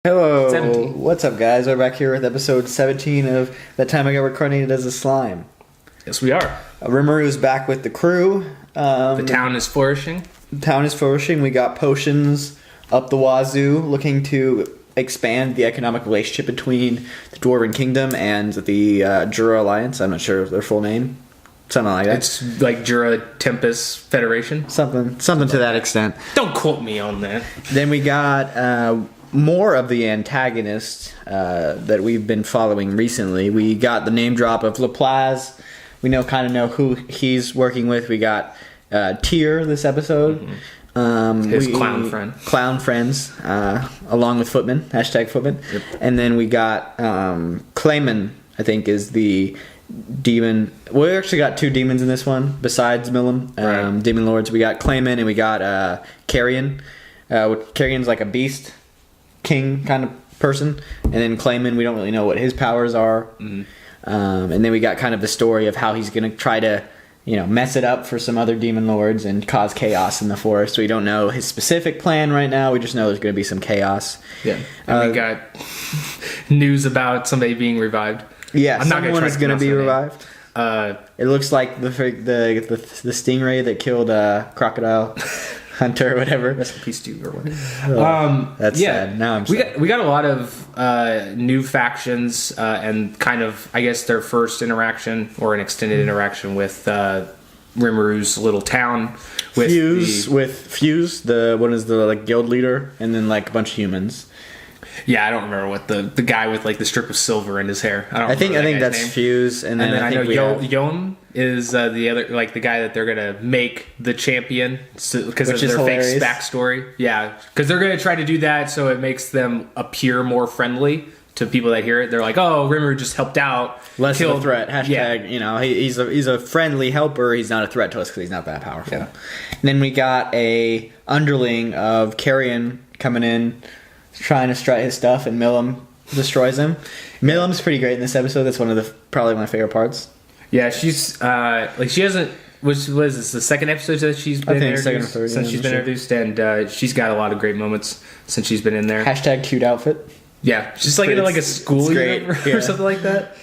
Hello, 17. What's up, guys? We're back here with episode 17 of That Time I Got Reincarnated as a Slime. Yes, we are. Rimuru back with the crew. The town is flourishing. The town is flourishing. We got potions up the wazoo, looking to expand the economic relationship between the Dwarven Kingdom and the Jura Alliance. I'm not sure of their full name. Something like that. It's like Jura Tempest Federation. Something to that extent. Don't quote me on that. Then we got more of the antagonists that we've been following recently. We got the name drop of Laplace. We kind of know who he's working with. We got Tyr this episode. His clown friend. Clown friends, along with Footman. Hashtag Footman. Yep. And then we got Clayman, I think, is the demon. We actually got two demons in this one besides Millum. Right. Demon lords. We got Clayman and we got Carrion. Carrion's like a beast king kind of person, and then Clayman, we don't really know what his powers are. And then we got kind of the story of how he's going to try to mess it up for some other demon lords and cause chaos in the forest. We don't know his specific plan right now. We just know there's going to be some chaos. Yeah. And we got news about somebody being revived. Yeah, someone is going to be revived. It looks like the stingray that killed Crocodile Hunter or whatever. Rest in peace, dude. Or whatever. That's sad. Now I'm sad. We got a lot of new factions and kind of, I guess, their first interaction or an extended interaction with Rimuru's little town. With Fuse, the one is the guild leader, and then a bunch of humans. Yeah, I don't remember what the guy with the strip of silver in his hair. I think that's name. Fuse, and then I know Yon is the other the guy that they're gonna make the champion because of their fake backstory. Yeah, because they're gonna try to do that so it makes them appear more friendly to people that hear it. They're like, oh, Rimuru just helped out, less of a threat. Hashtag, he's a friendly helper. He's not a threat to us because he's not that powerful. Yeah. And then we got a underling of Carrion coming in, trying to strut his stuff, and Millum destroys him. Millum's pretty great in this episode. That's probably my favorite parts. Yeah, she's she hasn't. Which was this the second episode that she's been introduced since she's been introduced, and she's got a lot of great moments since she's been in there. Hashtag cute outfit. Yeah, she's in a school uniform or something like that.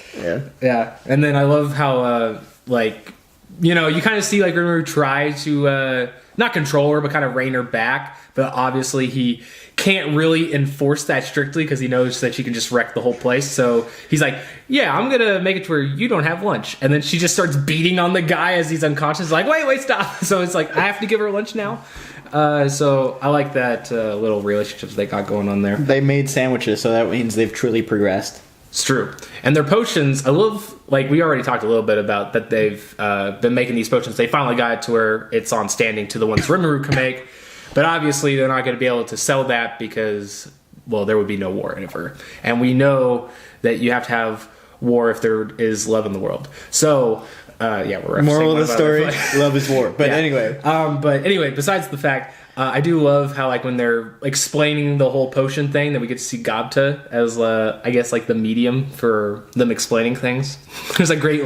Yeah. And then I love how you kind of see Rimuru try to not control her, but kind of rein her back. But obviously he can't really enforce that strictly because he knows that she can just wreck the whole place. So he's like, yeah, I'm going to make it to where you don't have lunch. And then she just starts beating on the guy as he's unconscious. Like, wait, stop. So it's I have to give her lunch now. So I like that little relationships they got going on there. They made sandwiches, so that means they've truly progressed. It's true. And their potions, I love, we already talked a little bit about that they've been making these potions. They finally got it to where it's on standing to the ones Rimuru can make. But obviously they're not going to be able to sell that because, there would be no war ever. And we know that you have to have war if there is love in the world. So, we're moral of the story, love is war. But anyway, besides the fact, I do love how when they're explaining the whole potion thing, that we get to see Gobta as I guess the medium for them explaining things. There's a great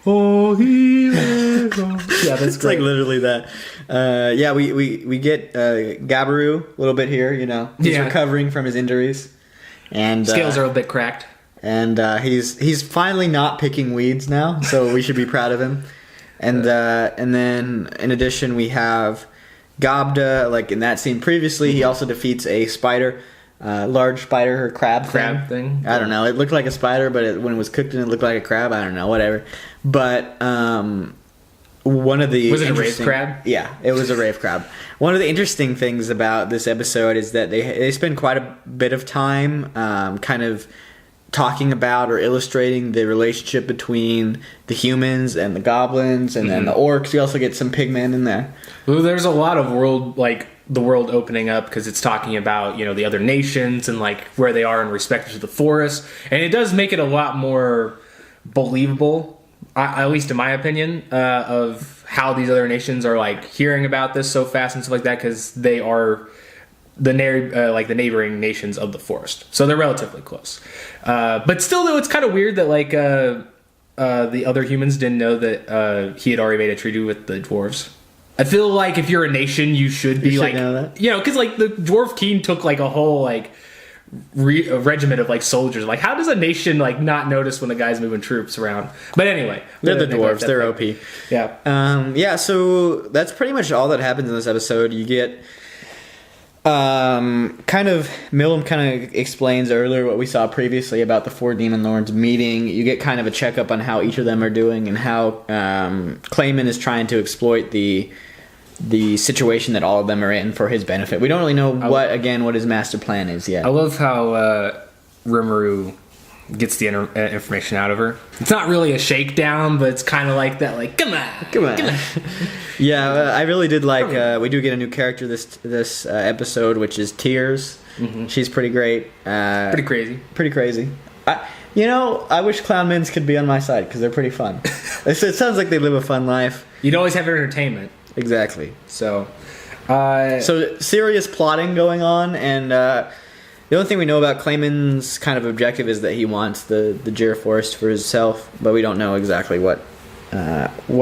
oh he lives. Yeah, that's it's great. Literally that. We get Gabaru a little bit here. He's recovering from his injuries, and scales are a bit cracked. And he's finally not picking weeds now, so we should be proud of him. And then in addition we have Gobda, in that scene previously, he also defeats a spider, large spider or crab thing. I don't know. It looked like a spider, but when it was cooked and it looked like a crab. I don't know. Whatever. But one of the was it a rave crab? Yeah, it was a rave crab. One of the interesting things about this episode is that they spend quite a bit of time kind of talking about or illustrating the relationship between the humans and the goblins and then the orcs. You also get some pigmen in there. Well, there's a lot of the world opening up because it's talking about the other nations and where they are in respect to the forest, and it does make it a lot more believable, at least in my opinion, of how these other nations are hearing about this so fast and stuff like that, because they are the neighboring nations of the forest, so they're relatively close. But still, though, it's kind of weird that the other humans didn't know that he had already made a treaty with the dwarves. I feel like if you're a nation, you should be know that. because the dwarf king took a whole a regiment of like soldiers. Like, how does a nation like not notice when the guy's moving troops around? But anyway, they're the dwarves. They're OP. Yeah. Yeah. So that's pretty much all that happens in this episode. You get Milam kind of explains earlier what we saw previously about the 4 demon lords meeting. You get kind of a checkup on how each of them are doing and how Clayman is trying to exploit the situation that all of them are in for his benefit. We don't really know what his master plan is yet. I love how Rimuru gets the information out of her. It's not really a shakedown, but it's kind of like that, like, come on. Yeah, I really did like, we do get a new character this episode, which is Tears. Mm-hmm. She's pretty great. Pretty crazy. I wish Clown Mins could be on my side, because they're pretty fun. It sounds like they live a fun life. You'd always have entertainment. Exactly. So serious plotting going on, and the only thing we know about Clayman's kind of objective is that he wants the Jira Forest for himself, but we don't know exactly what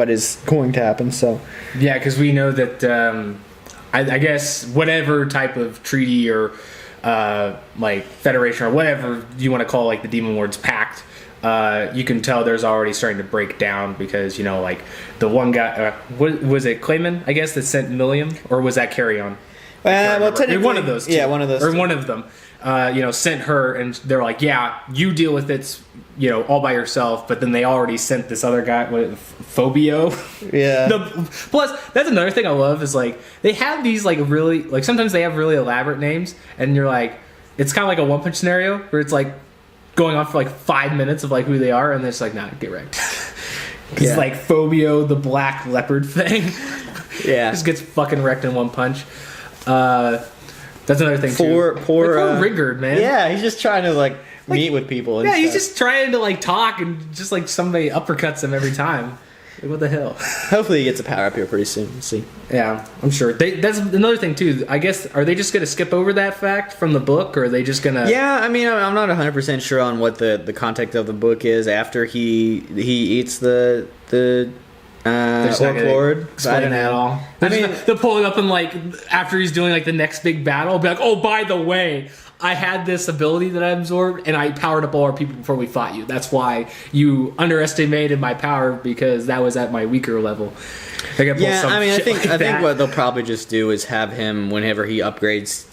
is going to happen. So yeah, because we know that I guess whatever type of treaty or like federation or whatever you want to call like the Demon Lord's pact, you can tell there's already starting to break down because like the one guy was it Clayman, I guess, that sent Milliam, or was that Carry-On? Well, technically, one of those two. Yeah, one of those. Or two. One of them, sent her, and they're like, yeah, you deal with it, all by yourself. But then they already sent this other guy, Phobio. Yeah. Plus, that's another thing I love is like they have these like really like sometimes they have really elaborate names, and you're like, it's kind of like a one-punch scenario where it's like going on for like 5 minutes of like who they are, and it's like, nah, get wrecked. Because like Phobio, the black leopard thing, just gets fucking wrecked in one punch. That's another thing poor Rigard, man. Yeah, he's just trying to like meet with people. And he's just trying to like talk, and just like somebody uppercuts him every time. Like, what the hell? Hopefully he gets a power up here pretty soon. We'll see. Yeah, I'm sure. That's another thing too. I guess, are they just gonna skip over that fact from the book, or are they just gonna? Yeah, I mean, I'm not 100% sure on what the context of the book is after he eats the Orc Lord. Explain that at all. They're pulling up and like after he's doing like the next big battle, be like, oh, by the way, I had this ability that I absorbed, and I powered up all our people before we fought you. That's why you underestimated my power, because that was at my weaker level. I think what they'll probably just do is have him, whenever he upgrades,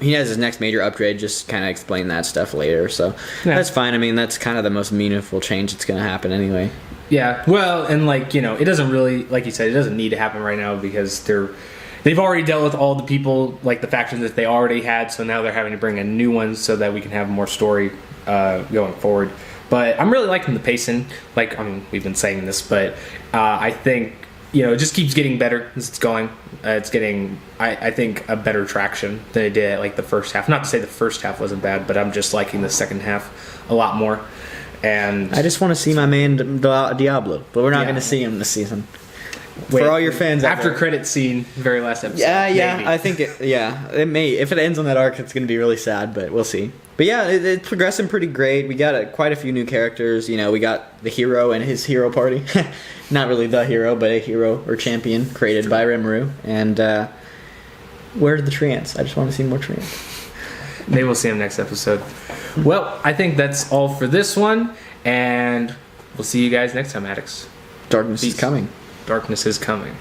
he has his next major upgrade, just kind of explain that stuff later. So that's fine. I mean, that's kind of the most meaningful change that's going to happen anyway. Yeah, well, and like, it doesn't really, like you said, it doesn't need to happen right now because they've already dealt with all the people, like the factions that they already had, so now they're having to bring in new ones so that we can have more story going forward. But I'm really liking the pacing. Like, we've been saying this, but I think, it just keeps getting better as it's going. It's getting, I think, a better traction than it did at like the first half. Not to say the first half wasn't bad, but I'm just liking the second half a lot more. And I just want to see my man Diablo, but we're not going to see him this season. For all your fans, after credit scene, very last episode. Yeah, maybe. I think it may. If it ends on that arc, it's going to be really sad, but we'll see. But yeah, it's progressing pretty great. We got quite a few new characters. We got the hero and his hero party. Not really the hero, but a hero or champion created by Rimuru. And where's the Treants? I just want to see more Treants. Maybe we'll see him next episode. Well, I think that's all for this one, and we'll see you guys next time, Addicts. Darkness is coming. Darkness is coming.